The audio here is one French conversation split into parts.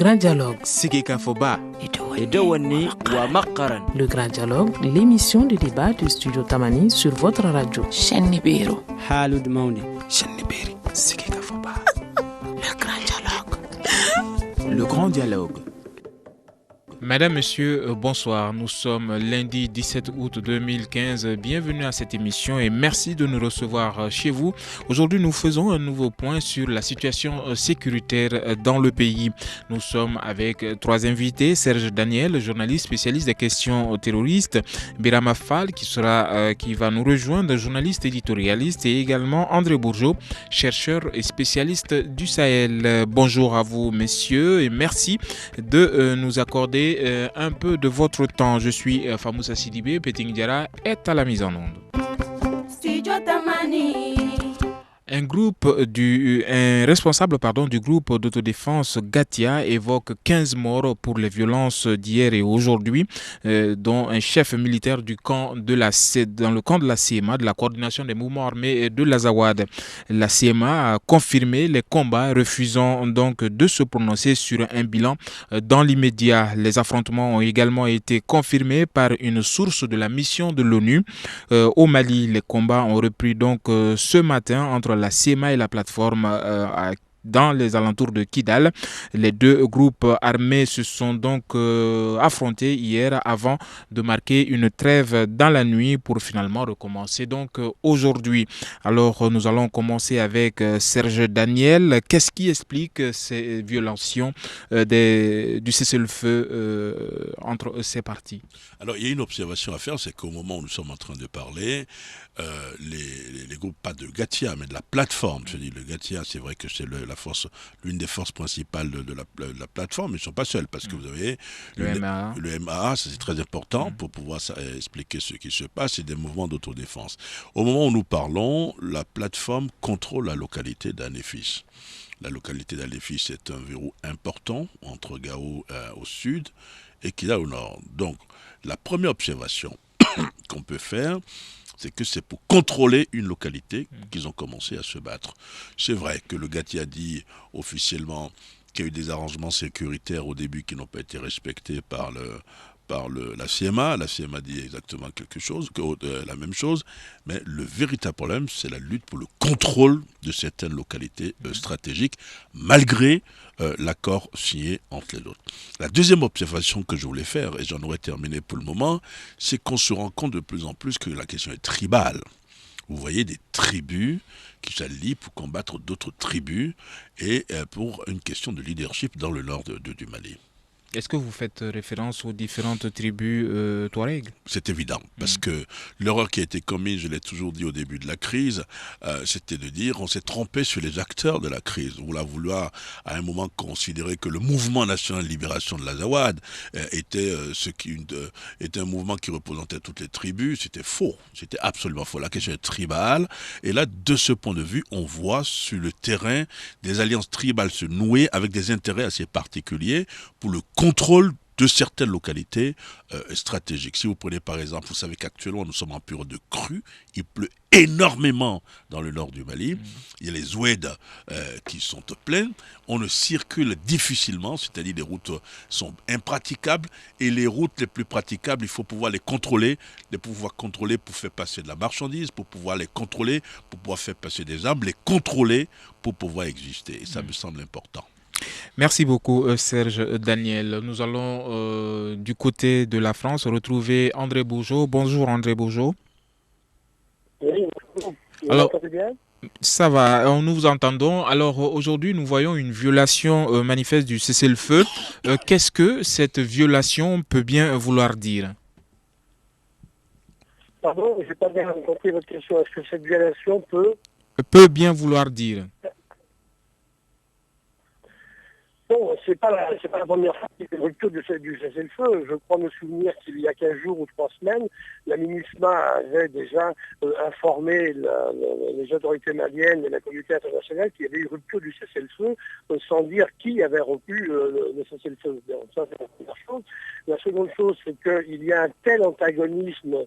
Grand Dialogue. Sigika Foba. Edawani wa Makaran. Le Grand Dialogue, l'émission de débat du Studio Tamani sur votre radio. Chennibiru. Halud Mauni. Chennibiri. Sigika Foba. Le Grand Dialogue. Le Grand Dialogue. Mesdames, Messieurs, bonsoir. Nous sommes lundi 17 août 2015. Bienvenue à cette émission et merci de nous recevoir chez vous. Aujourd'hui, nous faisons un nouveau point sur la situation sécuritaire dans le pays. Nous sommes avec trois invités. Serge Daniel, journaliste spécialiste des questions terroristes. Birama Fall, qui va nous rejoindre, journaliste éditorialiste. Et également André Bourgeot, chercheur et spécialiste du Sahel. Bonjour à vous, messieurs, et merci de nous accorder un peu de votre temps. Je suis Famoussa Sidibé. Peting Diara est à la mise en onde. Studio Tamani. Un responsable du groupe d'autodéfense Gatia évoque 15 morts pour les violences d'hier et aujourd'hui, dont un chef militaire dans le camp de la CMA, de la coordination des mouvements armés de l'Azawad. La CMA a confirmé les combats, refusant donc de se prononcer sur un bilan dans l'immédiat. Les affrontements ont également été confirmés par une source de la mission de l'ONU au Mali. Les combats ont repris donc ce matin entre la CMA et la plateforme dans les alentours de Kidal. Les deux groupes armés se sont donc affrontés hier avant de marquer une trêve dans la nuit pour finalement recommencer donc aujourd'hui. Alors nous allons commencer avec Serge Daniel. Qu'est-ce qui explique ces violations du cessez-le-feu entre ces parties? Alors il y a une observation à faire, c'est qu'au moment où nous sommes en train de parler, les groupes, pas de Gatia, mais de la plateforme, je dis le Gatia, c'est vrai que c'est l'une des forces principales de la plateforme, mais ils ne sont pas seuls, parce que vous avez le MAA. Le MAA, c'est très important pour pouvoir expliquer ce qui se passe, c'est des mouvements d'autodéfense. Au moment où nous parlons, la plateforme contrôle la localité d'Anefis. La localité d'Anefis est un verrou important entre Gao au sud et Kidal au nord. Donc, la première observation qu'on peut faire, c'est que c'est pour contrôler une localité qu'ils ont commencé à se battre. C'est vrai que le Gati a dit officiellement qu'il y a eu des arrangements sécuritaires au début qui n'ont pas été respectés par la CMA. La CMA dit exactement la même chose, mais le véritable problème, c'est la lutte pour le contrôle de certaines localités stratégiques, malgré l'accord signé entre les autres. La deuxième observation que je voulais faire, et j'en aurais terminé pour le moment, c'est qu'on se rend compte de plus en plus que la question est tribale. Vous voyez des tribus qui s'allient pour combattre d'autres tribus et pour une question de leadership dans le nord du Mali. Est-ce que vous faites référence aux différentes tribus Touareg? C'est évident, parce que l'erreur qui a été commise, je l'ai toujours dit au début de la crise, c'était de dire on s'est trompé sur les acteurs de la crise. On a voulu à un moment considérer que le mouvement national de libération de l'Azawad était un mouvement qui représentait toutes les tribus. C'était faux, c'était absolument faux. La question est tribale, et là, de ce point de vue, on voit sur le terrain des alliances tribales se nouer avec des intérêts assez particuliers pour le contrôle de certaines localités stratégiques. Si vous prenez par exemple, vous savez qu'actuellement nous sommes en période de crue, il pleut énormément dans le nord du Mali, il y a les oueds qui sont pleines, on ne circule difficilement, c'est-à-dire les routes sont impraticables, et les routes les plus praticables, il faut pouvoir les contrôler pour faire passer de la marchandise, pour pouvoir les contrôler, pour pouvoir faire passer des armes, les contrôler pour pouvoir exister, et ça me semble important. Merci beaucoup Serge Daniel. Nous allons du côté de la France retrouver André Bourgeot. Bonjour André Bourgeot. Oui, bonjour. Alors, ça va, nous vous entendons. Alors aujourd'hui nous voyons une violation manifeste du cessez-le-feu. Qu'est-ce que cette violation peut bien vouloir dire? Pardon, je n'ai pas bien compris votre question. Est-ce que cette violation peut bien vouloir dire? Non, c'est pas la première fois qu'il y a une rupture du cessez-le-feu. Je crois me souvenir qu'il y a 15 jours ou 3 semaines, la MINUSMA avait déjà informé les autorités maliennes et la communauté internationale qu'il y avait eu rupture du cessez-le-feu sans dire qui avait rompu le cessez-le-feu. Donc ça, c'est la première chose. La seconde chose, c'est qu'il y a un tel antagonisme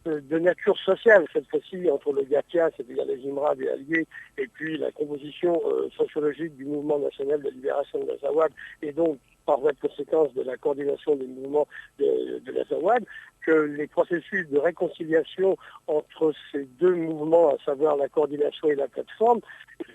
de nature sociale, cette fois-ci, entre le Gatia, c'est-à-dire les Imrad et alliés, et puis la composition sociologique du mouvement national de libération de l'Azawad, et donc, par voie de conséquence de la coordination des mouvements de l'Azawad, que les processus de réconciliation entre ces deux mouvements, à savoir la coordination et la plateforme,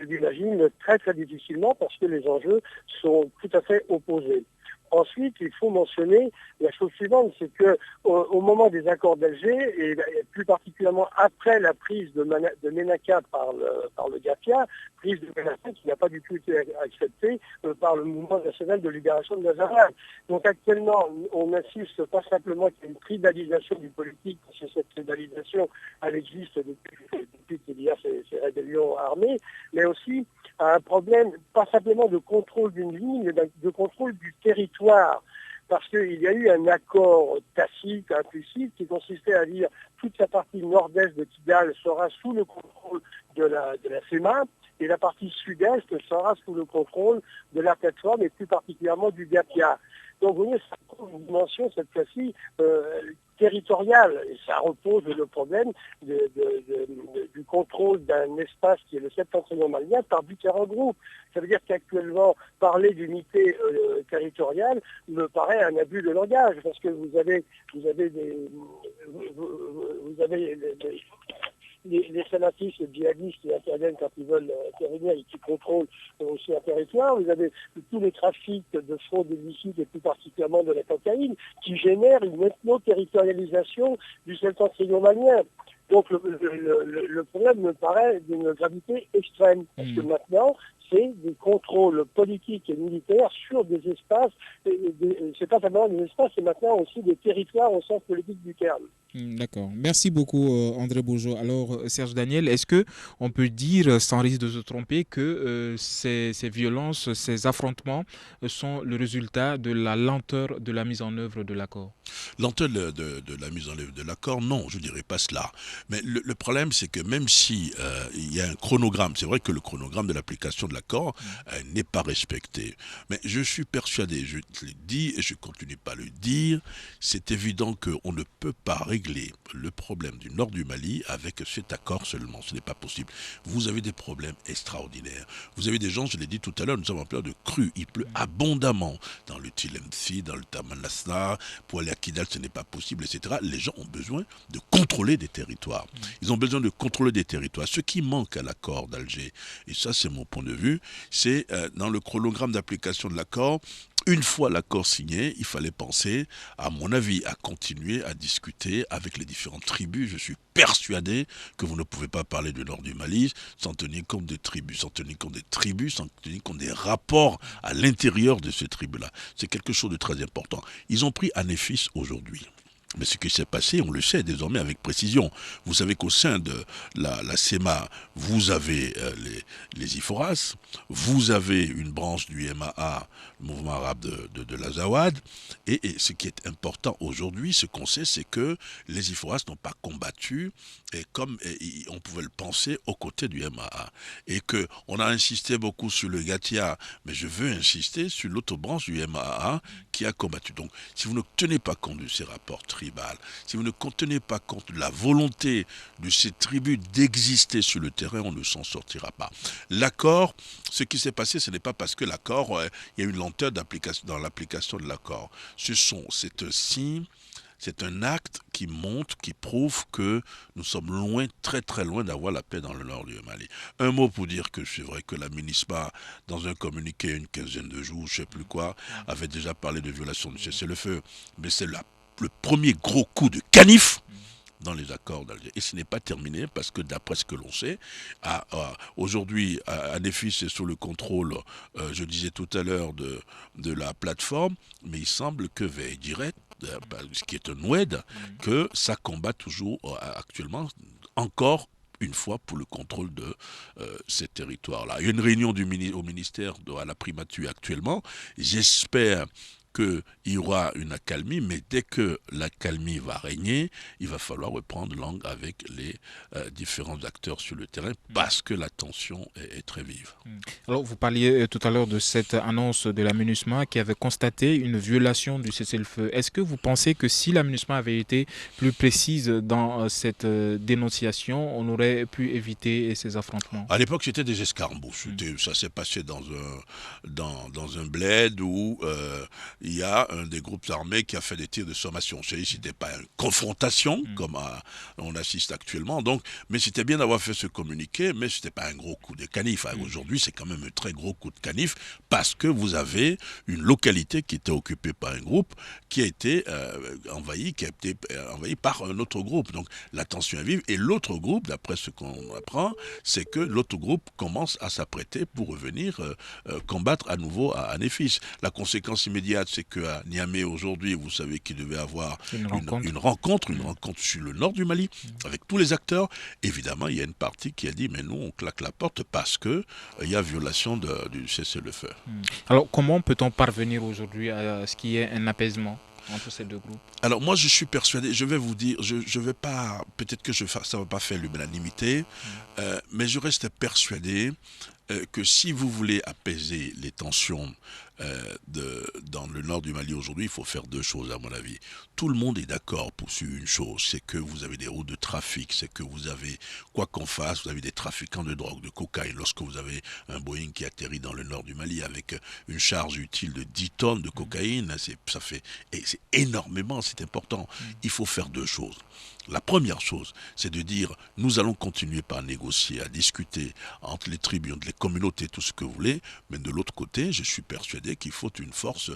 je l'imagine très très difficilement parce que les enjeux sont tout à fait opposés. Ensuite, il faut mentionner la chose suivante, c'est qu'au moment des accords d'Alger, et plus particulièrement après la prise de Ménaka par le Gafia, prise de Ménaka qui n'a pas du tout été acceptée par le mouvement national de libération de l'Azawad. Donc actuellement, on assiste pas simplement qu'à une tribalisation du politique, parce que cette tribalisation, elle existe depuis qu'il y a ces rébellions armées, mais aussi à un problème, pas simplement de contrôle d'une ligne, mais de contrôle du territoire. Parce qu'il y a eu un accord tacite, implicite, qui consistait à dire toute la partie nord-est de Kidal sera sous le contrôle de la CEMA, et la partie sud-est sera sous le contrôle de la plateforme, et plus particulièrement du GAPIA. Donc vous voyez, ça prend une dimension, cette fois-ci, territoriale, et ça repose le problème du contrôle d'un espace qui est le septentrion malien par différents groupes. Ça veut dire qu'actuellement, parler d'unité territoriale me paraît un abus de langage, parce que vous avez les salafistes et djihadistes qui interviennent quand ils veulent intervenir et qui contrôlent aussi un territoire. Vous avez tous les trafics de fraude illicite et plus particulièrement de la cocaïne qui génèrent une ethno-territorialisation du septentrion malien. Donc le problème me paraît d'une gravité extrême. Parce que maintenant, c'est des contrôles politiques et militaires sur des espaces. C'est pas seulement des espaces, c'est maintenant aussi des territoires au sens politique du terme. D'accord. Merci beaucoup, André Bourgeot. Alors, Serge Daniel, est-ce qu'on peut dire, sans risque de se tromper, que ces violences, ces affrontements sont le résultat de la lenteur de la mise en œuvre de l'accord? Lenteur de la mise en œuvre de l'accord, non, je ne dirais pas cela. Mais le problème, c'est que même si il y a un chronogramme, c'est vrai que le chronogramme de l'application de l'accord n'est pas respecté. Mais je suis persuadé, je l'ai dit et je continue pas à le dire, c'est évident qu'on ne peut pas régler le problème du nord du Mali avec cet accord seulement. Ce n'est pas possible. Vous avez des problèmes extraordinaires. Vous avez des gens, je l'ai dit tout à l'heure, nous sommes en période de crue. Il pleut abondamment dans le Tilemsi, dans le Tamanasna. Pour aller à Kidal, ce n'est pas possible, etc. Les gens ont besoin de contrôler des territoires. Ils ont besoin de contrôler des territoires. Ce qui manque à l'accord d'Alger, et ça c'est mon point de vue, c'est dans le chronogramme d'application de l'accord. Une fois l'accord signé, il fallait penser, à mon avis, à continuer à discuter avec les différentes tribus. Je suis persuadé que vous ne pouvez pas parler du nord du Mali sans tenir compte des tribus, sans tenir compte des rapports à l'intérieur de ces tribus-là. C'est quelque chose de très important. Ils ont pris Anéfis aujourd'hui. Mais ce qui s'est passé, on le sait désormais avec précision. Vous savez qu'au sein de la CEMA, vous avez les IFORAS, vous avez une branche du MAA, le mouvement arabe de l'Azawad, et ce qui est important aujourd'hui, ce qu'on sait, c'est que les IFORAS n'ont pas combattu comme on pouvait le penser aux côtés du MAA. Et qu'on a insisté beaucoup sur le Gatia, mais je veux insister sur l'autre branche du MAA qui a combattu. Donc, si vous ne tenez pas compte de ces rapports tribal, si vous ne tenez pas compte de la volonté de ces tribus d'exister sur le terrain, on ne s'en sortira pas. L'accord, ce qui s'est passé, ce n'est pas parce que l'accord, il y a une lenteur dans l'application de l'accord. C'est un signe, c'est un acte qui montre, qui prouve que nous sommes loin, très très loin d'avoir la paix dans le nord du Mali. Un mot pour dire que c'est vrai que la MINISMA, dans un communiqué une quinzaine de jours, je ne sais plus quoi, avait déjà parlé de violation du cessez-le-feu. Mais c'est le premier gros coup de canif dans les accords d'Alger. Et ce n'est pas terminé parce que d'après ce que l'on sait, aujourd'hui, Anéfis est sous le contrôle, je disais tout à l'heure, de la plateforme, mais il semble que Veille Direct, ce qui est un oued, que ça combat toujours actuellement encore une fois pour le contrôle de ces territoires-là. Il y a une réunion au ministère à la primature actuellement. J'espère qu'il y aura une accalmie, mais dès que l'accalmie va régner, il va falloir reprendre langue avec les différents acteurs sur le terrain parce que la tension est très vive. Alors, vous parliez tout à l'heure de cette annonce de la MINUSMA qui avait constaté une violation du cessez-le-feu. Est-ce que vous pensez que si la MINUSMA avait été plus précise dans cette dénonciation, on aurait pu éviter ces affrontements? À l'époque, c'était des escarmouches. Ça s'est passé dans un bled où il y a un des groupes armés qui a fait des tirs de sommation. C'était pas une confrontation comme on assiste actuellement. Donc, mais c'était bien d'avoir fait ce communiqué, mais c'était pas un gros coup de canif. Aujourd'hui, c'est quand même un très gros coup de canif parce que vous avez une localité qui était occupée par un groupe qui a été envahi par un autre groupe. Donc, la tension est vive. Et l'autre groupe, d'après ce qu'on apprend, c'est que l'autre groupe commence à s'apprêter pour revenir combattre à nouveau à Néfis. La conséquence immédiate, c'est qu'à Niamey aujourd'hui, vous savez qu'il devait avoir une rencontre sur le nord du Mali, avec tous les acteurs. Évidemment, il y a une partie qui a dit, mais nous, on claque la porte parce qu'il y a violation du cessez-le-feu. Alors, comment peut-on parvenir aujourd'hui à ce qu'il y ait un apaisement entre ces deux groupes? Alors moi je suis persuadé, je vais vous dire, je vais pas, peut-être que ça va pas faire l'unanimité, mais je reste persuadé que si vous voulez apaiser les tensions dans le nord du Mali aujourd'hui, il faut faire deux choses à mon avis. Tout le monde est d'accord pour une chose, c'est que vous avez des routes de trafic, c'est que vous avez, quoi qu'on fasse, vous avez des trafiquants de drogue, de cocaïne. Lorsque vous avez un Boeing qui atterrit dans le nord du Mali avec une charge utile de 10 tonnes de cocaïne, c'est énormément, c'est important. Il faut faire deux choses. La première chose, c'est de dire, nous allons continuer par négocier, à discuter entre les tribus, entre les communautés, tout ce que vous voulez, mais de l'autre côté, je suis persuadé qu'il faut une force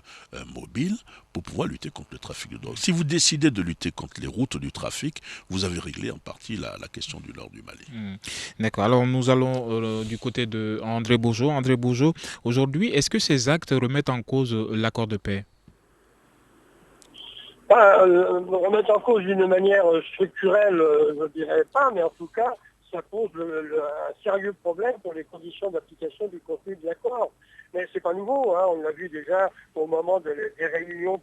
mobile pour pouvoir lutter contre le trafic de drogue. Si vous décidez de lutter contre les routes du trafic, vous avez réglé en partie la question du nord du Mali. D'accord. Alors nous allons du côté de André Bojo. André Bojo, aujourd'hui, est-ce que ces actes remettent en cause l'accord de paix? Remettre en cause d'une manière structurelle, je ne dirais pas, mais en tout cas, ça pose un sérieux problème pour les conditions d'application du contenu de l'accord. Mais c'est pas nouveau, hein. On l'a vu déjà au moment des réunions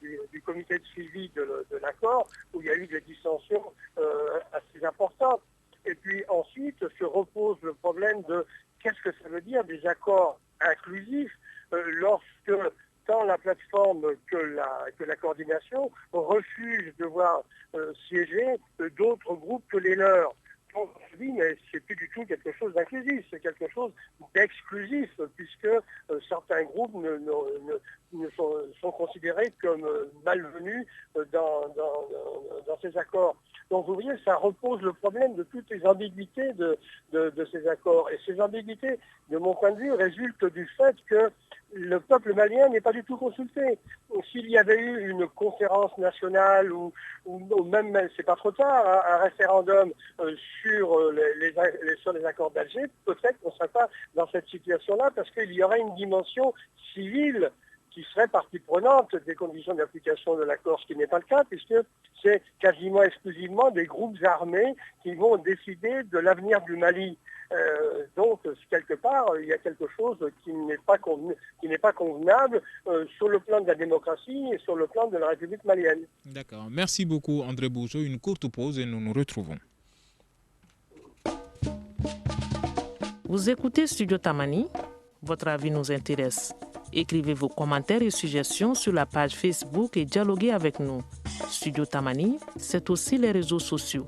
du comité de suivi de l'accord, où il y a eu des dissensions assez importantes. Et puis ensuite se repose le problème de qu'est-ce que ça veut dire des accords inclusifs lorsque tant la plateforme que la coordination refusent de voir siéger d'autres groupes que les leurs. On se dit, mais c'est plus du tout quelque chose d'inclusif, c'est quelque chose d'exclusif, puisque certains groupes sont considérés comme malvenus dans ces accords. Donc vous voyez, ça repose le problème de toutes les ambiguïtés de ces accords. Et ces ambiguïtés, de mon point de vue, résultent du fait que le peuple malien n'est pas du tout consulté. S'il y avait eu une conférence nationale ou même, c'est pas trop tard, hein, un référendum sur les accords d'Alger, peut-être qu'on ne serait pas dans cette situation-là parce qu'il y aurait une dimension civile qui serait partie prenante des conditions d'application de l'accord, ce qui n'est pas le cas, puisque c'est quasiment exclusivement des groupes armés qui vont décider de l'avenir du Mali. Donc, quelque part, il y a quelque chose qui n'est pas convenable sur le plan de la démocratie et sur le plan de la République malienne. D'accord. Merci beaucoup, André Bourgeot. Une courte pause et nous nous retrouvons. Vous écoutez Studio Tamani. Votre avis nous intéresse. Écrivez vos commentaires et suggestions sur la page Facebook et dialoguez avec nous. Studio Tamani, c'est aussi les réseaux sociaux.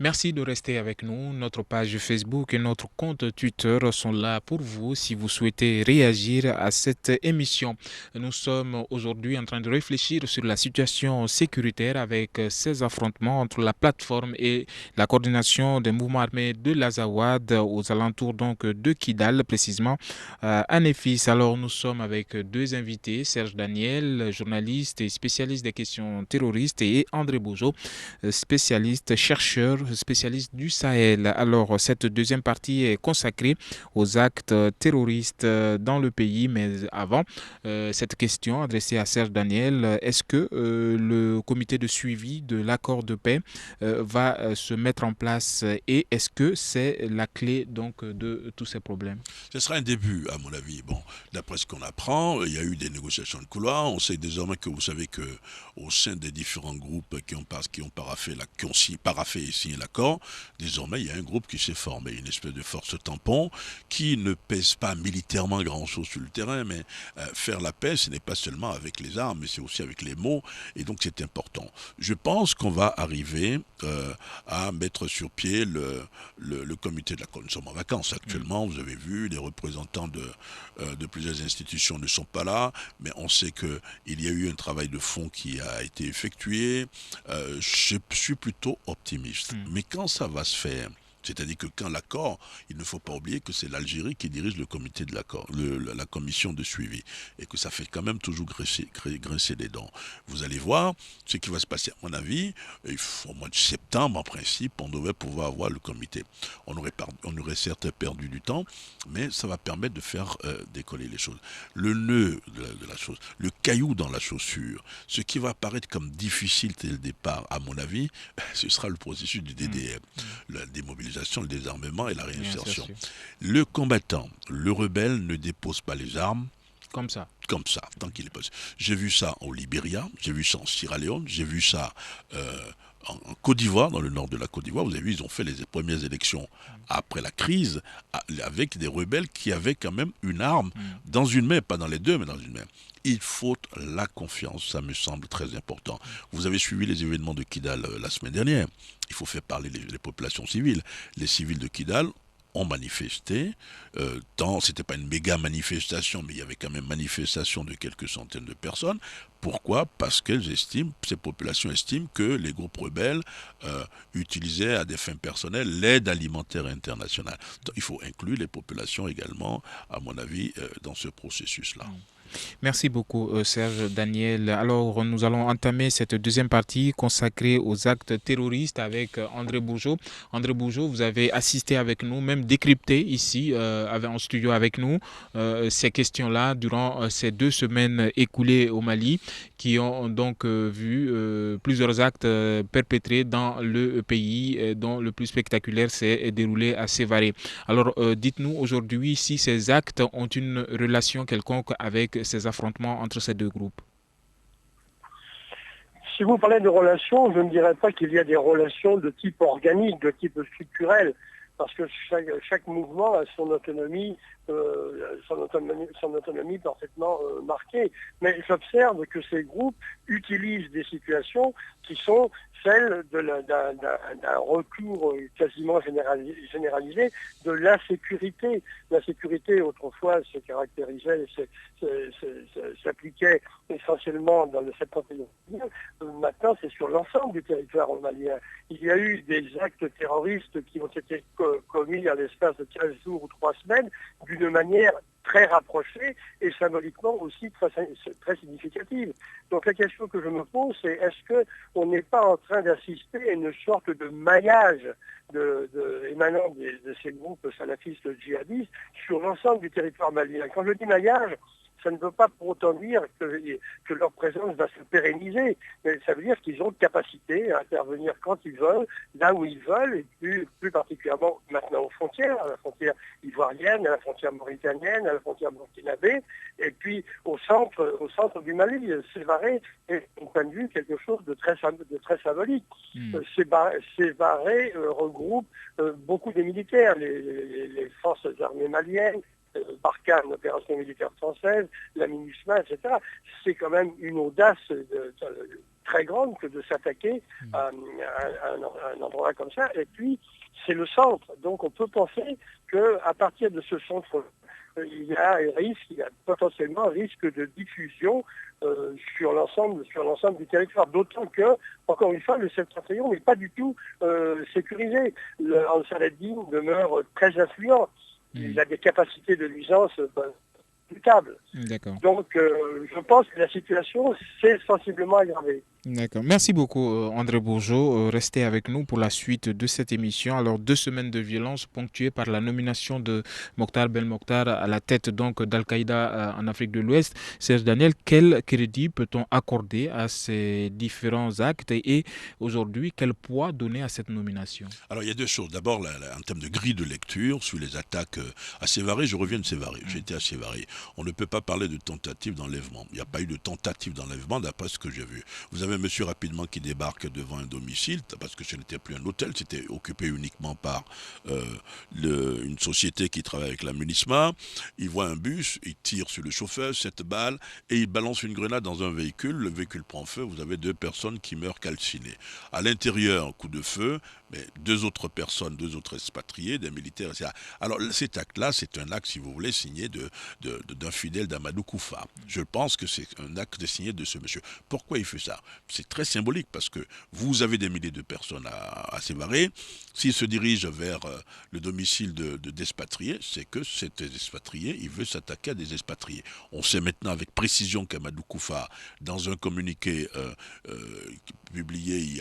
Merci de rester avec nous. Notre page Facebook et notre compte Twitter sont là pour vous si vous souhaitez réagir à cette émission. Nous sommes aujourd'hui en train de réfléchir sur la situation sécuritaire avec ces affrontements entre la plateforme et la coordination des mouvements armés de l'Azawad aux alentours donc de Kidal, précisément à Néfis. Alors nous sommes avec deux invités, Serge Daniel, journaliste et spécialiste des questions terroristes, et André Bojo, spécialiste, chercheur spécialiste du Sahel. Alors, cette deuxième partie est consacrée aux actes terroristes dans le pays. Mais avant, cette question adressée à Serge Daniel, est-ce que le comité de suivi de l'accord de paix va se mettre en place et est-ce que c'est la clé donc de tous ces problèmes? Ce sera un début, à mon avis. Bon, d'après ce qu'on apprend, il y a eu des négociations de couloir. On sait désormais que vous savez que au sein des différents groupes qui ont paraffé et signé l'accord, désormais il y a un groupe qui s'est formé, une espèce de force tampon qui ne pèse pas militairement grand-chose sur le terrain, mais faire la paix, ce n'est pas seulement avec les armes, mais c'est aussi avec les mots, et donc c'est important. Je pense qu'on va arriver à mettre sur pied le comité de l'accord. Nous sommes en vacances actuellement, vous avez vu, les représentants de plusieurs institutions ne sont pas là, mais on sait qu'il y a eu un travail de fond qui a été effectué. Je suis plutôt optimiste. Mais quand ça va se faire, c'est-à-dire que quand l'accord, il ne faut pas oublier que c'est l'Algérie qui dirige le comité de l'accord, la commission de suivi, et que ça fait quand même toujours grincer les dents. Vous allez voir ce qui va se passer. À mon avis, au mois de septembre, en principe, on devrait pouvoir avoir le comité. On aurait certes perdu du temps, mais ça va permettre de faire décoller les choses. Le nœud de la chose, le caillou dans la chaussure, ce qui va paraître comme difficile dès le départ, à mon avis, ce sera le processus du DDR, la démobilisation, le désarmement et la réinsertion. Le combattant, le rebelle ne dépose pas les armes. Comme ça, tant qu'il est possible. J'ai vu ça au Libéria, j'ai vu ça en Sierra Leone, j'ai vu ça en Côte d'Ivoire, dans le nord de la Côte d'Ivoire. Vous avez vu, ils ont fait les premières élections après la crise avec des rebelles qui avaient quand même une arme dans une main, pas dans les deux, mais dans une main. Il faut la confiance, ça me semble très important. Vous avez suivi les événements de Kidal la semaine dernière. Il faut faire parler les populations civiles. Les civils de Kidal ont manifesté, c'était pas une méga manifestation, mais il y avait quand même manifestation de quelques centaines de personnes. Pourquoi? Parce ces populations estiment que les groupes rebelles utilisaient à des fins personnelles l'aide alimentaire internationale. Donc, il faut inclure les populations également, à mon avis, dans ce processus-là. Merci beaucoup Serge Daniel. Alors nous allons entamer cette deuxième partie consacrée aux actes terroristes avec André Bourgeot. André Bourgeot, vous avez assisté avec nous, même décrypté ici en studio avec nous ces questions-là durant ces 2 semaines écoulées au Mali qui ont donc vu plusieurs actes perpétrés dans le pays dont le plus spectaculaire s'est déroulé à Sévaré. Alors dites-nous aujourd'hui si ces actes ont une relation quelconque avec ces affrontements entre ces deux groupes. Si vous parlez de relations, je ne dirais pas qu'il y a des relations de type organique, de type structurel, parce que chaque mouvement a son autonomie parfaitement marquée. Mais j'observe que ces groupes utilisent des situations qui sont celles d'un retour quasiment généralisé de l'insécurité. L'insécurité, autrefois, se caractérisait, s'appliquait essentiellement dans le septentrion. Maintenant, c'est sur l'ensemble du territoire malien. Il y a eu des actes terroristes qui ont été commis à l'espace de 15 jours ou 3 semaines d'une manière très rapprochée et symboliquement aussi très significative. Donc la question que je me pose, c'est est-ce qu'on n'est pas en train d'assister à une sorte de maillage émanant de ces groupes salafistes djihadistes sur l'ensemble du territoire malien? Quand je dis maillage, ça ne veut pas pour autant dire que leur présence va se pérenniser, mais ça veut dire qu'ils ont capacité à intervenir quand ils veulent, là où ils veulent, et plus particulièrement maintenant aux frontières, à la frontière ivoirienne, à la frontière mauritanienne, à la frontière burkinabé, et puis au centre du Mali. Sévaré est, de mon point de vue, quelque chose de très symbolique. Sévaré regroupe beaucoup des militaires, les forces armées maliennes, Barkhane, l'opération militaire française, la MINUSMA, etc. C'est quand même une audace très grande que de s'attaquer à un endroit comme ça. Et puis, c'est le centre. Donc, on peut penser qu'à partir de ce centre, il y a potentiellement un risque de diffusion sur l'ensemble du territoire. D'autant que, encore une fois, le septentrion n'est pas du tout sécurisé. Ansar-Eddine demeure très influent. Il a des capacités de nuisance redoutables. Donc, je pense que la situation s'est sensiblement aggravée. D'accord. Merci beaucoup, André Bourgeot. Restez avec nous pour la suite de cette émission. Alors, 2 semaines de violence ponctuées par la nomination de Mokhtar Ben Mokhtar à la tête donc d'Al-Qaïda en Afrique de l'Ouest. Serge Daniel, quel crédit peut-on accorder à ces différents actes et aujourd'hui, quel poids donner à cette nomination? Alors il y a deux choses. D'abord, en termes de grille de lecture sur les attaques à Sévaré, je reviens de Sévaré. J'étais à Sévaré. On ne peut pas parler de tentative d'enlèvement. Il n'y a pas eu de tentative d'enlèvement d'après ce que j'ai vu. Vous avez un monsieur rapidement qui débarque devant un domicile parce que ce n'était plus un hôtel, c'était occupé uniquement par une société qui travaille avec la MUNISMA. Il voit un bus, il tire sur le chauffeur, 7 balles, et il balance une grenade dans un véhicule. Le véhicule prend feu, vous avez 2 personnes qui meurent calcinées. À l'intérieur, coup de feu, mais 2 autres personnes, 2 autres expatriés, des militaires, etc. Alors cet acte-là, c'est un acte, si vous voulez, signé d'un fidèle d'Amadou Koufa. Je pense que c'est un acte signé de ce monsieur. Pourquoi il fait ça? C'est très symbolique parce que vous avez des milliers de personnes à Sévaré. S'il se dirige vers le domicile d'expatriés, c'est que cet expatrié, il veut s'attaquer à des expatriés. On sait maintenant avec précision qu'Amadou Koufa, dans un communiqué publié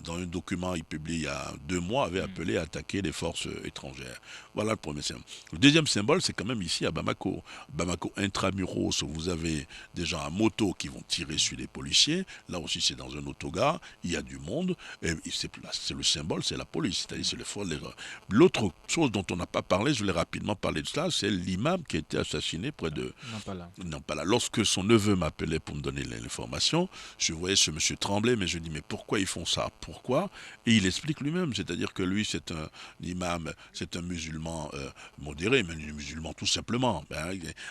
dans un document publié il y a 2 mois, avait appelé à attaquer les forces étrangères. Voilà le premier symbole. Le deuxième symbole, c'est quand même ici à Bamako. Bamako intramuros, vous avez des gens à moto qui vont tirer sur les policiers. Là aussi, c'est dans un autogare. Il y a du monde. Et c'est le symbole, c'est la police. C'est-à-dire, c'est le fort. L'autre chose dont on n'a pas parlé, je voulais rapidement parler de cela, c'est l'imam qui a été assassiné près de Nampala. Lorsque son neveu m'appelait pour me donner l'information, je voyais ce monsieur trembler, mais je dis, mais pourquoi ils font ça? Pourquoi? Et il explique lui-même, c'est-à-dire que lui, c'est un imam, c'est un musulman modéré, mais un musulman tout simplement,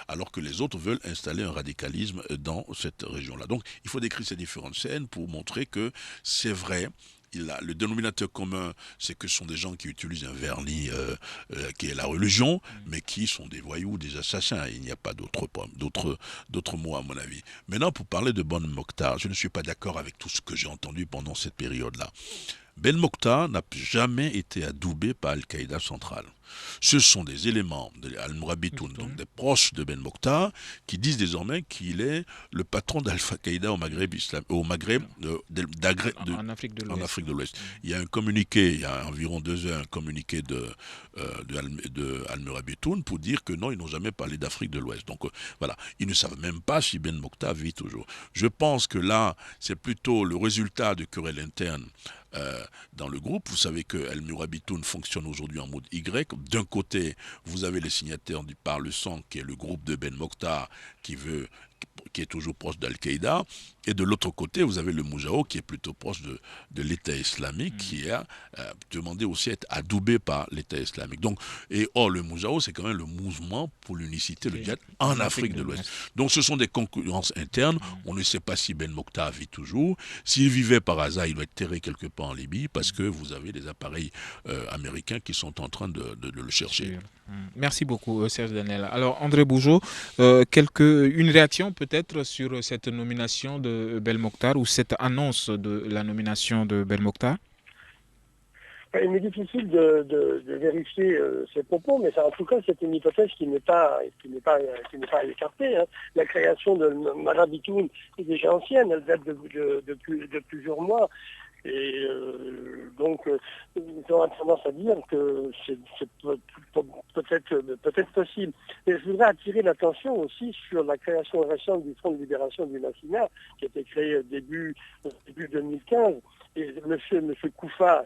alors que les autres veulent installer un radicalisme dans cette région-là. Donc, il faut décrire ces différentes scènes pour montrer que c'est vrai. Le dénominateur commun, c'est que ce sont des gens qui utilisent un vernis qui est la religion, mais qui sont des voyous, des assassins. Il n'y a pas d'autres mots, à mon avis. Maintenant, pour parler de Ben Mokhtar, je ne suis pas d'accord avec tout ce que j'ai entendu pendant cette période-là. Ben Mokhtar n'a jamais été adoubé par Al-Qaïda centrale. Ce sont des éléments de Al-Mourabitoun, donc des proches de Ben Mokhtar, qui disent désormais qu'il est le patron d'Al-Qaïda au Maghreb, en Afrique de en l'Ouest. Afrique de l'Ouest. Il y a un communiqué, il y a environ 2 heures, un communiqué de Al-Mourabitoun pour dire que non, ils n'ont jamais parlé d'Afrique de l'Ouest. Donc voilà, ils ne savent même pas si Ben Mokhtar vit toujours. Je pense que là, c'est plutôt le résultat de querelles internes dans le groupe. Vous savez que Al-Mourabitoun fonctionne aujourd'hui en mode Y. D'un côté, vous avez les signataires du Par le Sang, qui est le groupe de Ben Mokhtar, qui est toujours proche d'Al-Qaïda. Et de l'autre côté, vous avez le Moujao, qui est plutôt proche de l'État islamique, qui a demandé aussi à être adoubé par l'État islamique. Donc, le Moujao, c'est quand même le mouvement pour l'unicité, le djihad en Afrique de l'Ouest. Donc, ce sont des concurrences internes. On ne sait pas si Ben Mokhtar vit toujours. S'il vivait par hasard, il doit être terré quelque part en Libye, parce que vous avez des appareils américains qui sont en train de le chercher. Merci beaucoup, Serge Daniel. Alors, André Bourgeot, une réaction peut-être sur cette nomination de Ben Mokhtar ou cette annonce de la nomination de Ben Mokhtar? Il m'est difficile de vérifier ces propos, mais en tout cas, c'est une hypothèse qui n'est pas écartée. La création de Marabitoun est déjà ancienne, elle date de plusieurs mois. Et donc, j'aurais tendance à dire que c'est peut-être possible. Mais je voudrais attirer l'attention aussi sur la création récente du Front de libération du Massina, qui a été créé début 2015. Et M. Koufa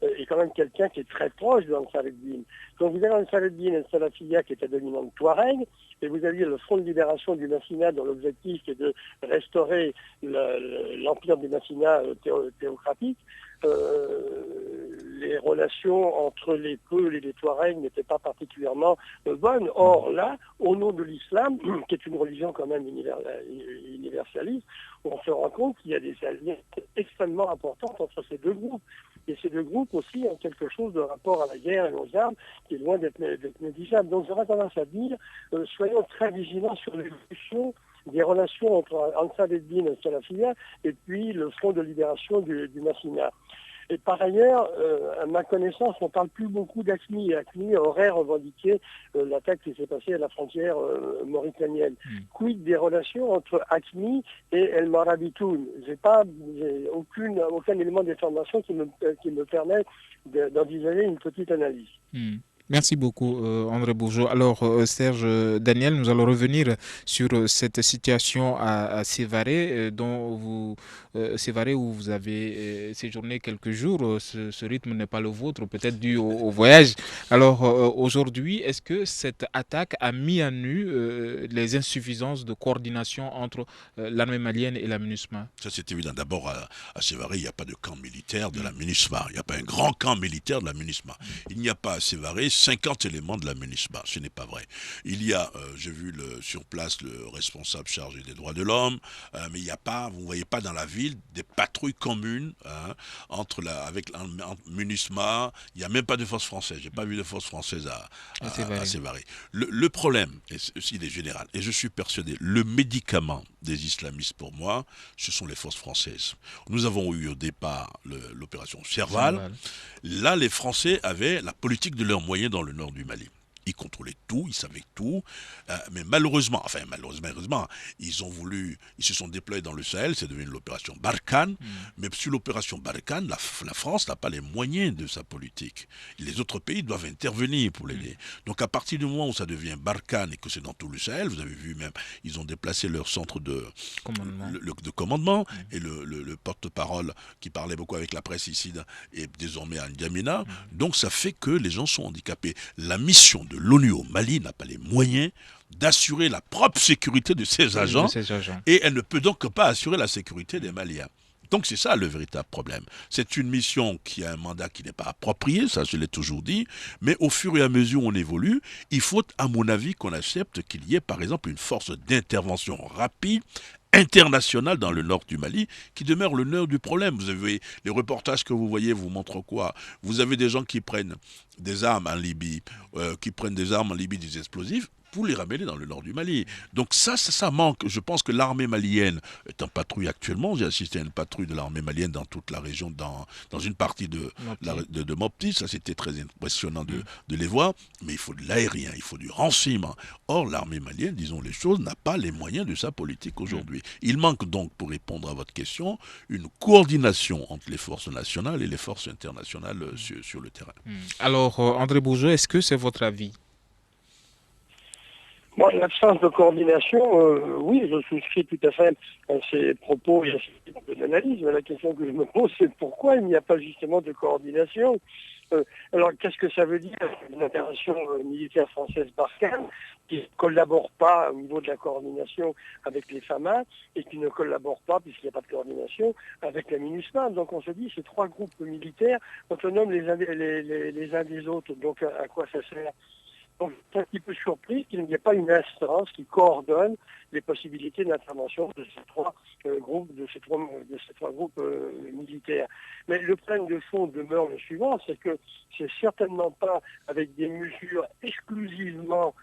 est quand même quelqu'un qui est très proche de Ansar Eddine. Donc vous avez Ansar Eddine et Salafia qui était dominante Touareg, et vous aviez le Front de libération du Massina dont l'objectif est de restaurer l'empire du Massina théocratique. Les relations entre les Peuls et les Touaregs n'étaient pas particulièrement bonnes. Or là, au nom de l'islam, qui est une religion quand même universaliste, on se rend compte qu'il y a des alliances extrêmement importantes entre ces 2 groupes. Et ces 2 groupes aussi ont quelque chose de rapport à la guerre et aux armes qui est loin d'être négligeable. Donc j'aurais tendance à dire, soyons très vigilants sur l'évolution des relations entre Ansar Eddine et Salafia et puis le Front de libération du Massina. Et par ailleurs, à ma connaissance, on ne parle plus beaucoup d'AQMI. AQMI aurait revendiqué l'attaque qui s'est passée à la frontière mauritanienne. Quid des relations entre AQMI et El Marabitoun? J'ai aucun élément d'information qui me permet d'envisager une petite analyse. Merci beaucoup, André Bourgeot. Alors, Serge Daniel, nous allons revenir sur cette situation à Sévaré, Sévaré où vous avez séjourné quelques jours. Ce rythme n'est pas le vôtre, peut-être dû au voyage. Alors, aujourd'hui, est-ce que cette attaque a mis à nu les insuffisances de coordination entre l'armée malienne et la MINUSMA? Ça, c'est évident. D'abord, à Sévaré, il n'y a pas de camp militaire de la MINUSMA. Il n'y a pas un grand camp militaire de la MINUSMA. Il n'y a pas à Sévaré 50 éléments de la MINUSMA. Ce n'est pas vrai. Il y a, j'ai vu sur place le responsable chargé des droits de l'homme, mais il n'y a pas, vous ne voyez pas dans la ville des patrouilles communes avec MINUSMA. Il n'y a même pas de force française. Je n'ai pas vu de force française à Sévaré. Le problème, il est général, et je suis persuadé, le médicament des islamistes pour moi, ce sont les forces françaises. Nous avons eu au départ l'opération Serval. Là, les Français avaient la politique de leurs moyens dans le nord du Mali. Ils contrôlaient tout, ils savaient tout, mais malheureusement, ils se sont déployés dans le Sahel, c'est devenu l'opération Barkhane, mais sur l'opération Barkhane, la France n'a pas les moyens de sa politique. Les autres pays doivent intervenir pour l'aider. Donc à partir du moment où ça devient Barkhane et que c'est dans tout le Sahel, vous avez vu même, ils ont déplacé leur centre de commandement et le porte-parole qui parlait beaucoup avec la presse ici est désormais à N'Djamena. Donc ça fait que les gens sont handicapés. La mission de l'ONU au Mali n'a pas les moyens d'assurer la propre sécurité de ses agents, et elle ne peut donc pas assurer la sécurité des Maliens. Donc c'est ça le véritable problème. C'est une mission qui a un mandat qui n'est pas approprié, ça je l'ai toujours dit, mais au fur et à mesure où on évolue, il faut à mon avis qu'on accepte qu'il y ait par exemple une force d'intervention rapide, internationale dans le nord du Mali, qui demeure le nœud du problème. Vous avez les reportages que vous voyez vous montrent quoi? Vous avez des gens qui prennent des armes en Libye, des explosifs, pour les ramener dans le nord du Mali. Donc ça manque. Je pense que l'armée malienne est en patrouille actuellement. J'ai assisté à une patrouille de l'armée malienne dans toute la région, dans une partie de Mopti. Ça, c'était très impressionnant de les voir. Mais il faut de l'aérien, il faut du renseignement. Or, l'armée malienne, disons les choses, n'a pas les moyens de sa politique aujourd'hui. Il manque donc, pour répondre à votre question, une coordination entre les forces nationales et les forces internationales sur le terrain. Alors, André Bourgeot, est-ce que c'est votre avis? Moi, l'absence de coordination, oui, je souscris tout à fait à ces propos et à ces types d'analyse. Mais la question que je me pose, c'est pourquoi il n'y a pas justement de coordination. Alors, qu'est-ce que ça veut dire, une opération militaire française Barkhane qui ne collabore pas au niveau de la coordination avec les FAMA et qui ne collabore pas, puisqu'il n'y a pas de coordination, avec la MINUSMA. Donc on se dit, ces trois groupes militaires autonomes les uns des autres. Donc à quoi ça sert? Donc, je suis un petit peu surpris qu'il n'y ait pas une instance qui coordonne les possibilités d'intervention de ces trois groupes, militaires. Mais le problème de fond demeure le suivant, c'est que c'est certainement pas avec des mesures exclusivement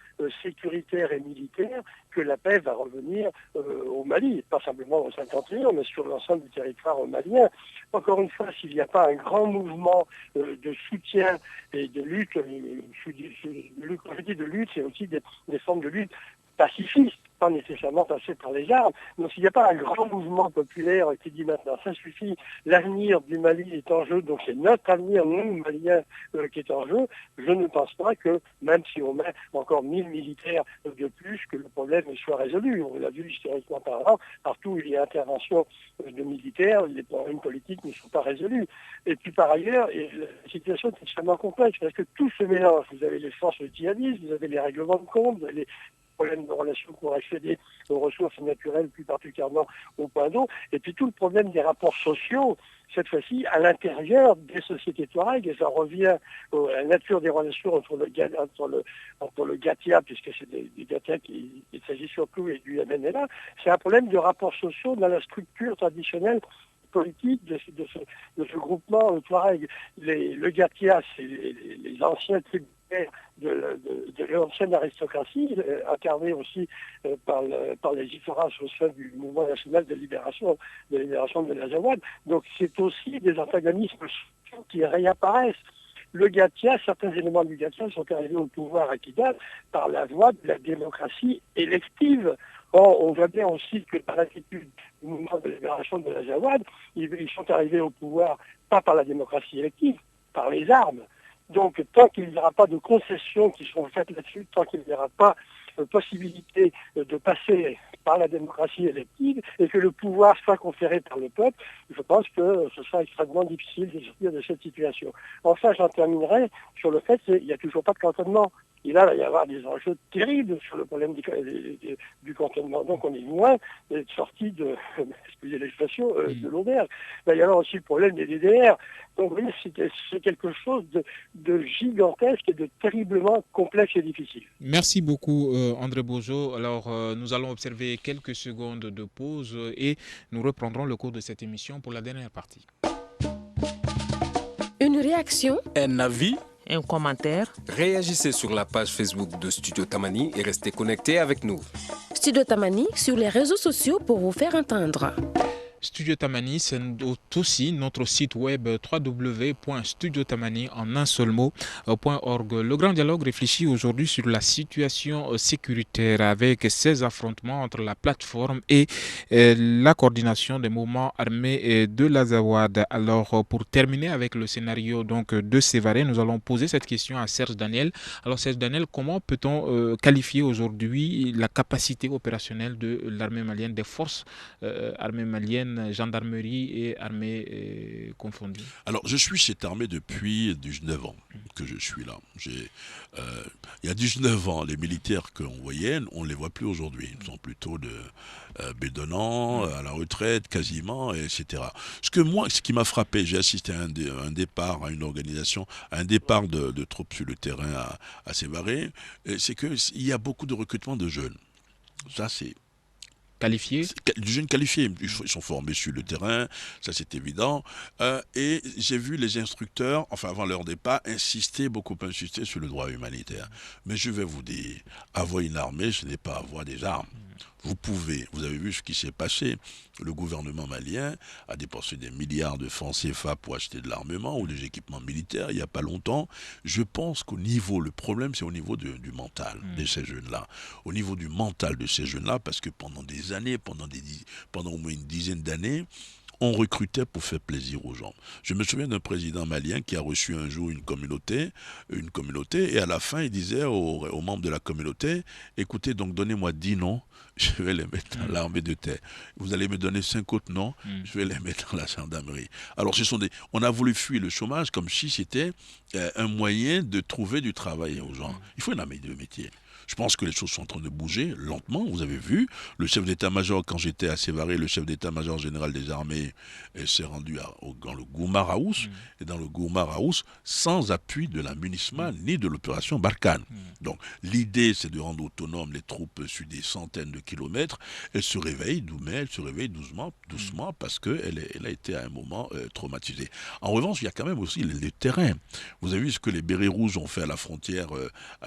sécuritaires et militaires que la paix va revenir au Mali, pas simplement au Septentrion, mais sur l'ensemble du territoire malien. Encore une fois, s'il n'y a pas un grand mouvement de soutien et de lutte, quand je dis de lutte, c'est aussi des formes de lutte pacifistes, pas nécessairement passées par les armes. Donc s'il n'y a pas un grand mouvement populaire qui dit maintenant ça suffit, l'avenir du Mali est en jeu, donc c'est notre avenir, nous, Maliens, qui est en jeu, je ne pense pas que, même si on met encore 1000 militaires de plus, que le problème soit résolu. On l'a vu historiquement parlant, partout où il y a intervention de militaires, les problèmes politiques ne sont pas résolus. Et puis par ailleurs, la situation est extrêmement complexe, parce que tout se mélange. Vous avez les forces djihadistes, vous avez les règlements de compte, vous avez les problèmes de relations pour accéder aux ressources naturelles, plus particulièrement au point d'eau, et puis tout le problème des rapports sociaux, cette fois-ci, à l'intérieur des sociétés touareg, et ça revient à la nature des relations entre le Gatia, puisque c'est des Gatia il s'agit surtout, et du MNLA, c'est un problème de rapports sociaux dans la structure traditionnelle politique de ce groupement touareg. Le Gatia, c'est les anciens tribus de l'ancienne aristocratie, incarnée aussi par les différences au sein du mouvement national de libération de l'Azawad. Donc c'est aussi des antagonismes qui réapparaissent. Le Gatia, certains éléments du Gatia sont arrivés au pouvoir à Kidal par la voie de la démocratie élective. Or, on voit bien aussi que par l'attitude du mouvement de libération de l'Azawad, ils sont arrivés au pouvoir pas par la démocratie élective, par les armes. Donc, tant qu'il n'y aura pas de concessions qui seront faites là-dessus, tant qu'il n'y aura pas possibilité de passer par la démocratie élective et que le pouvoir soit conféré par le peuple, je pense que ce sera extrêmement difficile de sortir de cette situation. Enfin, j'en terminerai sur le fait qu'il n'y a toujours pas de cantonnement. Et là, il va y avoir des enjeux terribles sur le problème du cantonnement. Donc, on est loin d'être sorti de, excusez l'expression, de l'auberge. Il va y avoir aussi le problème des DDR. Donc, vous voyez, c'est quelque chose de gigantesque et de terriblement complexe et difficile. Merci beaucoup, André Bojo. Alors, nous allons observer quelques secondes de pause et nous reprendrons le cours de cette émission pour la dernière partie. Une réaction, Un avis, Un commentaire, Réagissez sur la page Facebook de Studio Tamani et restez connectés avec nous. Studio Tamani sur les réseaux sociaux pour vous faire entendre. Studio Tamani, c'est aussi notre site web www.studiotamani en un seul mot.org. Le grand dialogue réfléchit aujourd'hui sur la situation sécuritaire avec ces affrontements entre la plateforme et la coordination des mouvements armés de l'Azawad. Alors, pour terminer avec le scénario donc de Sévaré, nous allons poser cette question à Serge Daniel. Alors, Serge Daniel, comment peut-on qualifier aujourd'hui la capacité opérationnelle de l'armée malienne, des forces armées maliennes, gendarmerie et armée confondues? Alors, je suis cette armée depuis 19 ans que je suis là. Il y a 19 ans, les militaires qu'on voyait, on ne les voit plus aujourd'hui. Ils sont plutôt bédonnants, à la retraite, quasiment, etc. Ce qui m'a frappé, j'ai assisté à un départ, à une organisation, à un départ de troupes sur le terrain à Sévaré, c'est qu'il y a beaucoup de recrutement de jeunes. Ça, c'est qualifiés? Du jeunes qualifiés, ils sont formés sur le terrain, ça c'est évident. Et j'ai vu les instructeurs, enfin avant leur départ, beaucoup insister sur le droit humanitaire. Mais je vais vous dire, avoir une armée, ce n'est pas avoir des armes. Vous avez vu ce qui s'est passé. Le gouvernement malien a dépensé des milliards de francs CFA pour acheter de l'armement ou des équipements militaires il n'y a pas longtemps. Je pense le problème c'est au niveau du mental de ces jeunes-là. Au niveau du mental de ces jeunes-là, parce que pendant des années, pendant au moins une dizaine d'années, on recrutait pour faire plaisir aux gens. Je me souviens d'un président malien qui a reçu un jour une communauté, et à la fin, il disait aux membres de la communauté, écoutez, donc donnez-moi 10 noms, je vais les mettre dans l'armée de terre. Vous allez me donner 5 autres noms, je vais les mettre dans la gendarmerie. Alors, on a voulu fuir le chômage comme si c'était un moyen de trouver du travail aux gens. Il faut une armée de métier. Je pense que les choses sont en train de bouger lentement. Vous avez vu, le chef d'état-major, quand j'étais à Sévaré, le chef d'état-major général des armées s'est rendu dans le Gourmar House, et dans le Gourmar House, sans appui de la MINUSMA ni de l'opération Barkhane. Donc l'idée, c'est de rendre autonomes les troupes sur des centaines de kilomètres. Elles se réveillent doucement, parce qu'elle a été à un moment traumatisée. En revanche, il y a quand même aussi le terrain. Vous avez vu ce que les bérets rouges ont fait à la frontière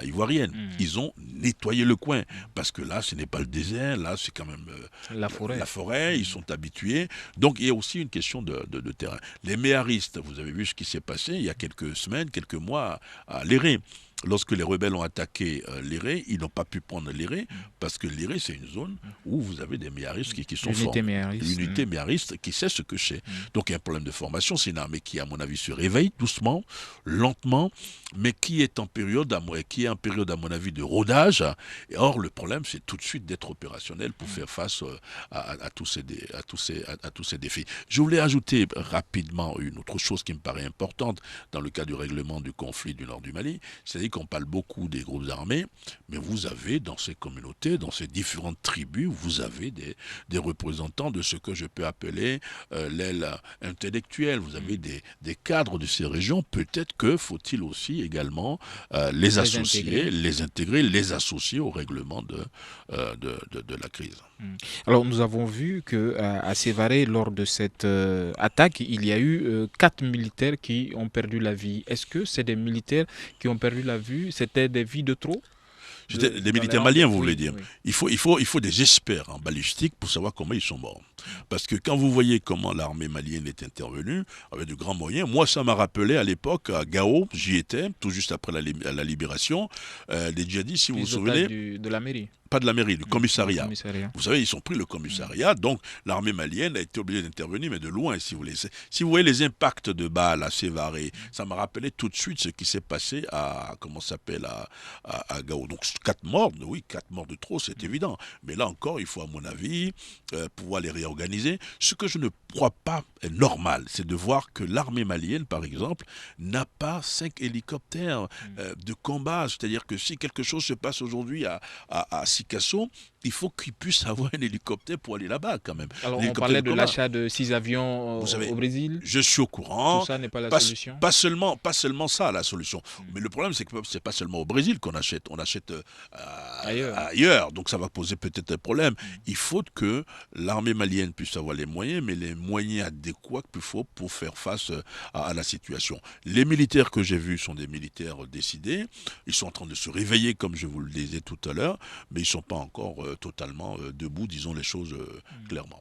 ivoirienne. Ils ont nettoyer le coin, parce que là ce n'est pas le désert, là c'est quand même la forêt, ils sont habitués, donc il y a aussi une question de terrain. Les méharistes, vous avez vu ce qui s'est passé il y a quelques semaines, quelques mois à Léré. Lorsque les rebelles ont attaqué Léré, ils n'ont pas pu prendre Léré, parce que Léré, c'est une zone où vous avez des méharistes qui sont forts. L'unité méhariste qui sait ce que c'est. Donc il y a un problème de formation. C'est une armée qui, à mon avis, se réveille doucement, lentement, mais qui est en période, à mon avis, de rodage. Et or, le problème, c'est tout de suite d'être opérationnel pour faire face à tous ces défis. Je voulais ajouter rapidement une autre chose qui me paraît importante dans le cas du règlement du conflit du nord du Mali, c'est-à-dire qu'on parle beaucoup des groupes armés, mais vous avez dans ces communautés, dans ces différentes tribus, vous avez des représentants de ce que je peux appeler l'aile intellectuelle. Vous avez des cadres de ces régions. Peut-être que faut-il aussi également les associer, les intégrer, les associer au règlement de la crise. Alors nous avons vu qu'à Sévaré, lors de cette attaque, il y a eu 4 militaires qui ont perdu la vie. Est-ce que c'est des militaires qui ont perdu la vie? C'était des vies de trop? Les militaires maliens, vous voulez dire. Il faut des experts en balistique pour savoir comment ils sont morts. Parce que quand vous voyez comment l'armée malienne est intervenue, avec de grands moyens, moi ça m'a rappelé à l'époque, à Gao, j'y étais, tout juste après la libération, les djihadistes, si vous vous souvenez... de la mairie. Pas de la mairie, du commissariat. Vous savez, ils ont pris le commissariat, donc l'armée malienne a été obligée d'intervenir, mais de loin, si vous voulez. Si vous voyez les impacts de balles à Sévaré, ça m'a rappelé tout de suite ce qui s'est passé à Gao. Donc 4 morts, oui, 4 morts de trop, c'est évident. Mais là encore, il faut, à mon avis, pouvoir les réorganiser. Ce que je ne crois pas est normal, c'est de voir que l'armée malienne, par exemple, n'a pas 5 hélicoptères de combat. C'est-à-dire que si quelque chose se passe aujourd'hui à Sikasso, il faut qu'ils puissent avoir un hélicoptère pour aller là-bas quand même. Alors on parlait de l'achat de 6 avions au Brésil. Je suis au courant. Tout ça n'est pas la solution. Pas seulement ça la solution. Mais le problème c'est que c'est pas seulement au Brésil qu'on achète. On achète ailleurs. Donc ça va poser peut-être un problème. Il faut que l'armée malienne puisse avoir les moyens, mais les moyens adéquats qu'il faut pour faire face à la situation. Les militaires que j'ai vus sont des militaires décidés. Ils sont en train de se réveiller comme je vous le disais tout à l'heure, mais ils ne sont pas encore totalement debout, disons les choses clairement.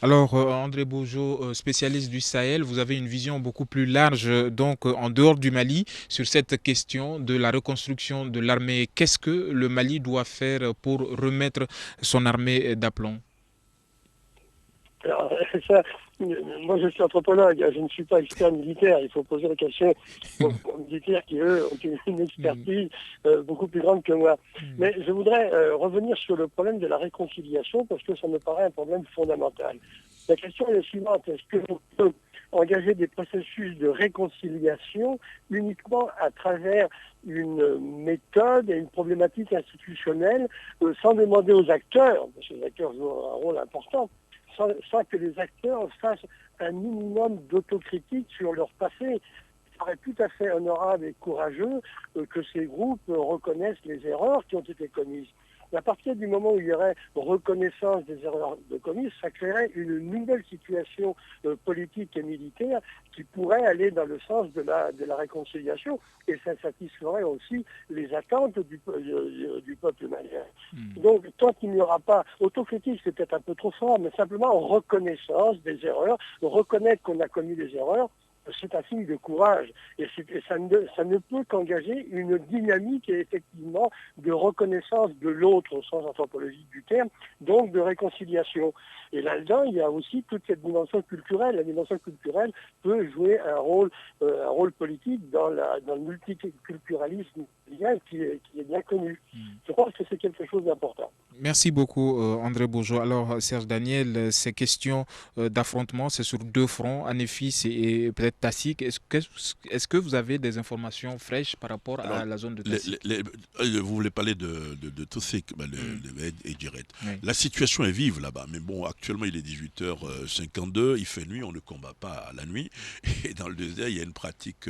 Alors, André Bojo, spécialiste du Sahel, vous avez une vision beaucoup plus large, donc en dehors du Mali, sur cette question de la reconstruction de l'armée. Qu'est-ce que le Mali doit faire pour remettre son armée d'aplomb? Alors, ça, moi je suis anthropologue, je ne suis pas expert militaire, il faut poser la question aux militaires qui eux ont une expertise beaucoup plus grande que moi. Mais je voudrais revenir sur le problème de la réconciliation parce que ça me paraît un problème fondamental. La question est la suivante, est-ce que l'on peut engager des processus de réconciliation uniquement à travers une méthode et une problématique institutionnelle sans demander aux acteurs, parce que les acteurs jouent un rôle important, sans que les acteurs fassent un minimum d'autocritique sur leur passé. Il serait tout à fait honorable et courageux que ces groupes reconnaissent les erreurs qui ont été commises. Et à partir du moment où il y aurait reconnaissance des erreurs commises, ça créerait une nouvelle situation politique et militaire qui pourrait aller dans le sens de la réconciliation et ça satisferait aussi les attentes du peuple malien. Donc, tant qu'il n'y aura pas autocritique, c'est peut-être un peu trop fort, mais simplement reconnaissance des erreurs, reconnaître qu'on a commis des erreurs, c'est un signe de courage. Et ça ne peut qu'engager une dynamique effectivement de reconnaissance de l'autre au sens anthropologique du terme, donc de réconciliation. Et là-dedans, il y a aussi toute cette dimension culturelle. La dimension culturelle peut jouer un rôle politique dans le multiculturalisme qui est bien connu. Je pense que c'est quelque chose d'important. Merci beaucoup André Bojo. Alors Serge Daniel, ces questions d'affrontement, c'est sur 2 fronts, Anéfis et peut-être Tassik. Est-ce que vous avez des informations fraîches par rapport à la zone de Tassik? Vous voulez parler de Tassik, et Djiret. La situation est vive là-bas, mais bon, actuellement il est 18h52, il fait nuit, on ne combat pas à la nuit. Et dans le désert, il y a une pratique,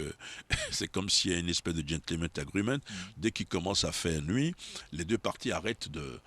c'est comme s'il y a une espèce de gentleman agreement. Dès qu'il commence à faire nuit, les 2 parties arrêtent de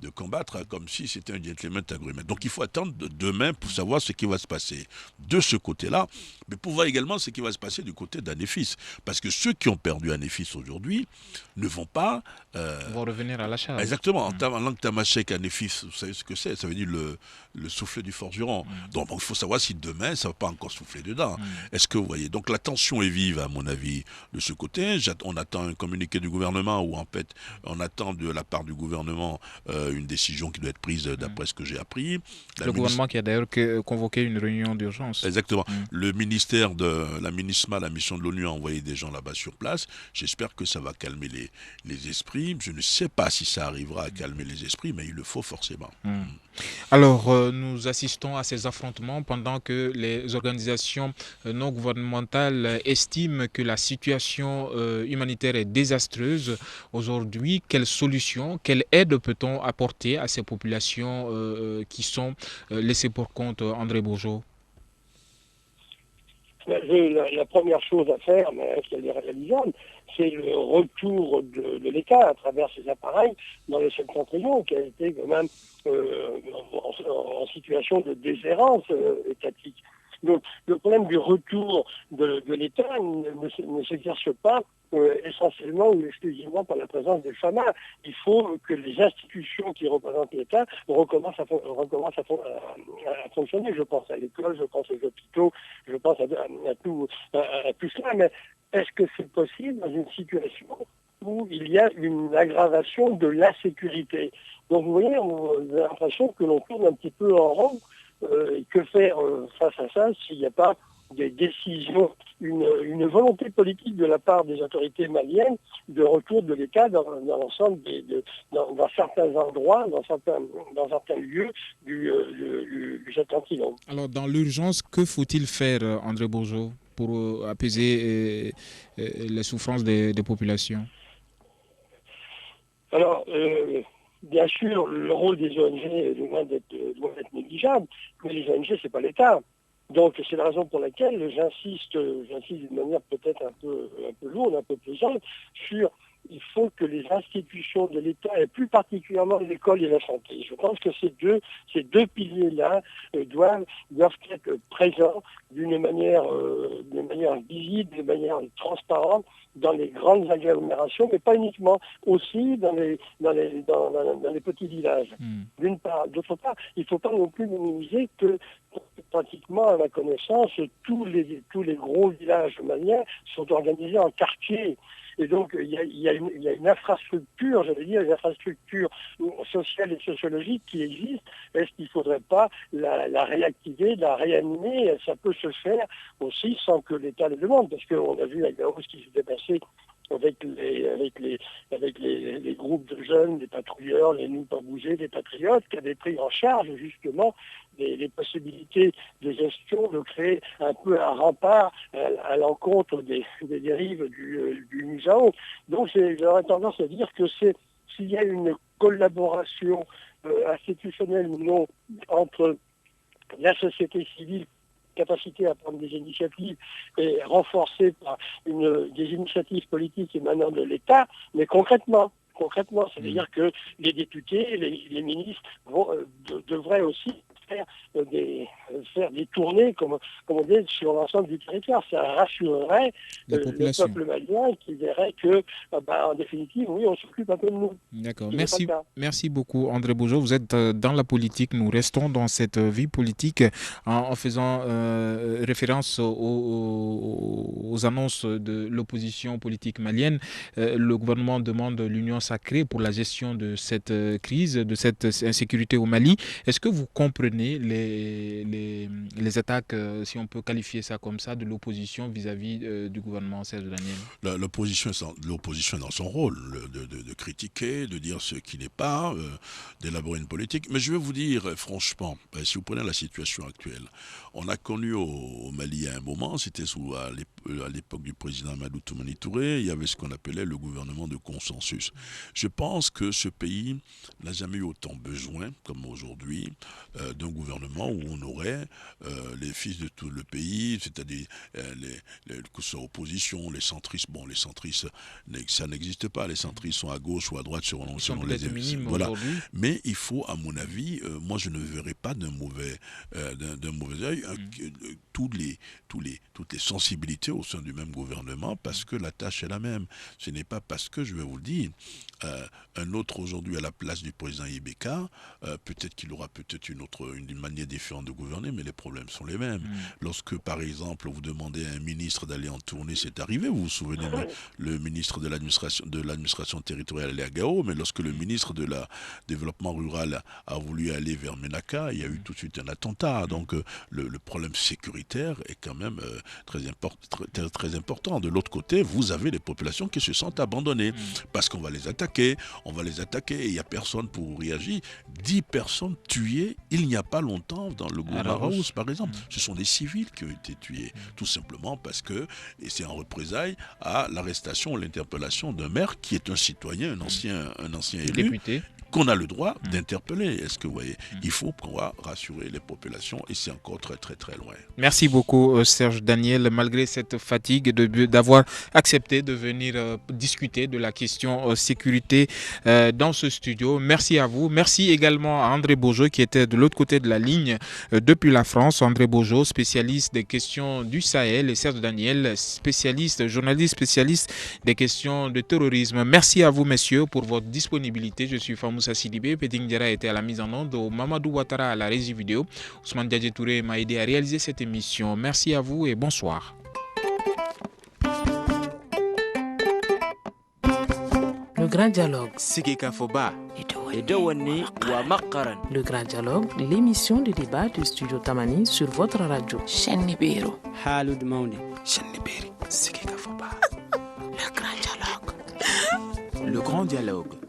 combattre comme si c'était un gentleman agreement. Donc il faut attendre demain pour savoir ce qui va se passer de ce côté-là, mais pour voir également ce qui va se passer du côté d'Anéfis. Parce que ceux qui ont perdu Anéfis aujourd'hui ne vont pas... vont revenir à la charge. Exactement. En langue tamashek, Anéfis, vous savez ce que c'est? Ça veut dire le souffle du forgeron. Donc il faut savoir si demain, ça ne va pas encore souffler dedans. Est-ce que vous voyez? Donc la tension est vive, à mon avis, de ce côté. On attend un communiqué du gouvernement, ou en fait, on attend de la part du gouvernement une décision qui doit être prise d'après ce que j'ai appris. Le gouvernement qui a d'ailleurs convoqué une réunion d'urgence. Exactement. Le ministère de la MINUSMA, la mission de l'ONU, a envoyé des gens là-bas sur place. J'espère que ça va calmer les esprits. Je ne sais pas si ça arrivera à calmer les esprits, mais il le faut forcément. Alors, nous assistons à ces affrontements pendant que les organisations non gouvernementales estiment que la situation humanitaire est désastreuse aujourd'hui. Quelle solution, quelle aide peut-on apporter à ces populations qui sont laissées pour compte, André Bojo? La première chose à faire, mais est-ce qu'elle est réalisable, c'est le retour de l'État à travers ses appareils dans le septentrion, qui a été quand même en situation de déshérence étatique. Donc, le problème du retour de l'État ne s'exerce pas essentiellement ou exclusivement par la présence des FAMA. Il faut que les institutions qui représentent l'État recommencent à fonctionner. Je pense à l'école, je pense aux hôpitaux, je pense à tout cela. Mais est-ce que c'est possible dans une situation où il y a une aggravation de l'insécurité? Donc, vous voyez, on a l'impression que l'on tourne un petit peu en rond. Que faire face à ça s'il n'y a pas des décisions, une volonté politique de la part des autorités maliennes de retour de l'État dans l'ensemble dans certains endroits, dans certains lieux du septentrion. Alors, dans l'urgence, que faut-il faire, André Bourgeot, pour apaiser les souffrances des populations? Alors, bien sûr, le rôle des ONG est loin d'être négligeable, mais les ONG, c'est pas l'État. Donc, c'est la raison pour laquelle j'insiste d'une manière peut-être un peu lourde, un peu pesante, sur il faut que les institutions de l'État, et plus particulièrement l'école et la santé, je pense que ces deux piliers-là doivent être présents d'une manière visible, d'une manière transparente dans les grandes agglomérations, mais pas uniquement, aussi dans les petits villages. D'une part. D'autre part, il ne faut pas non plus minimiser que pratiquement, à ma connaissance, tous les gros villages maliens sont organisés en quartiers. Et donc, il y a une infrastructure, j'allais dire, une infrastructure sociale et sociologique qui existe. Est-ce qu'il ne faudrait pas la réactiver, la réanimer? Ça peut se faire aussi sans que l'État le demande, parce qu'on a vu la hausse qui s'était passée avec les groupes de jeunes, les patrouilleurs, les Nous pas bouger, les patriotes, qui avaient pris en charge justement les possibilités de gestion, de créer un peu un rempart à l'encontre des dérives du Musao. Donc j'aurais tendance à dire que s'il y a une collaboration institutionnelle ou non entre la société civile, capacité à prendre des initiatives et renforcée par des initiatives politiques émanant de l'État, mais concrètement, c'est-à-dire que les députés, les ministres devraient aussi faire des tournées, comme on dit, sur l'ensemble du territoire. Ça rassurerait le peuple malien qui verrait que, en définitive, oui, on s'occupe un peu de nous. D'accord. Merci beaucoup, André Bourgeot. Vous êtes dans la politique. Nous restons dans cette vie politique en faisant référence aux annonces de l'opposition politique malienne. Le gouvernement demande l'union sacrée pour la gestion de cette crise, de cette insécurité au Mali. Est-ce que vous comprenez les attaques, si on peut qualifier ça comme ça, de l'opposition vis-à-vis du gouvernement Serge Daniel? L'opposition est dans son rôle de critiquer, de dire ce qui n'est pas, d'élaborer une politique. Mais je vais vous dire, franchement, si vous prenez la situation actuelle, on a connu au Mali à un moment, c'était à l'époque du président Amadou Toumani Touré, il y avait ce qu'on appelait le gouvernement de consensus. Je pense que ce pays n'a jamais eu autant besoin, comme aujourd'hui, d'un gouvernement où on aurait les fils de tout le pays, c'est-à-dire que ce soit opposition, les centristes. Bon, les centristes, ça n'existe pas. Les centristes sont à gauche ou à droite selon les émissions. Voilà. Mais il faut, à mon avis, moi je ne verrai pas d'un mauvais œil toutes les sensibilités au sein du même gouvernement, parce que la tâche est la même. Ce n'est pas parce que, je vais vous le dire, un autre aujourd'hui à la place du président Ibeka, peut-être qu'il aura peut-être une manière différente de gouverner, mais les problèmes sont les mêmes. Lorsque, par exemple, vous demandez à un ministre d'aller en tournée, c'est arrivé, vous vous souvenez, le ministre de l'administration territoriale allait à Gao, mais lorsque le ministre de la développement rural a voulu aller vers Menaka, il y a eu tout de suite un attentat. Donc le problème sécuritaire est quand même très important. De l'autre côté, vous avez les populations qui se sentent abandonnées, parce qu'on va les attaquer, et il n'y a personne pour réagir. 10 personnes tuées il n'y a pas longtemps dans le Goumaraous, par exemple. Ce sont des civils qui ont été tués, tout simplement parce que, et c'est en représailles à l'arrestation, l'interpellation d'un maire qui est un citoyen, un ancien élu. Député. qu'on a le droit d'interpeller. Est-ce que vous voyez, il faut pouvoir rassurer les populations et c'est encore très très très loin. Merci beaucoup Serge Daniel, malgré cette fatigue d'avoir accepté de venir discuter de la question sécurité dans ce studio. Merci à vous. Merci également à André Bojo qui était de l'autre côté de la ligne depuis la France. André Bojo, spécialiste des questions du Sahel, et Serge Daniel, journaliste spécialiste des questions de terrorisme. Merci à vous messieurs pour votre disponibilité. Je suis Famoussa Sidibé. Péting Diarra était à la mise en onde, Mamadou Ouattara à la régie vidéo. Ousmane Diadje Touré m'a aidé à réaliser cette émission. Merci à vous et bonsoir. Le Grand Dialogue. Sigeka Foba. Le Grand Dialogue, l'émission de débat du studio Tamani sur votre radio. Chaîne Nibiro. Halud Maondi. Sigeka Foba. Le Grand Dialogue. Le Grand Dialogue.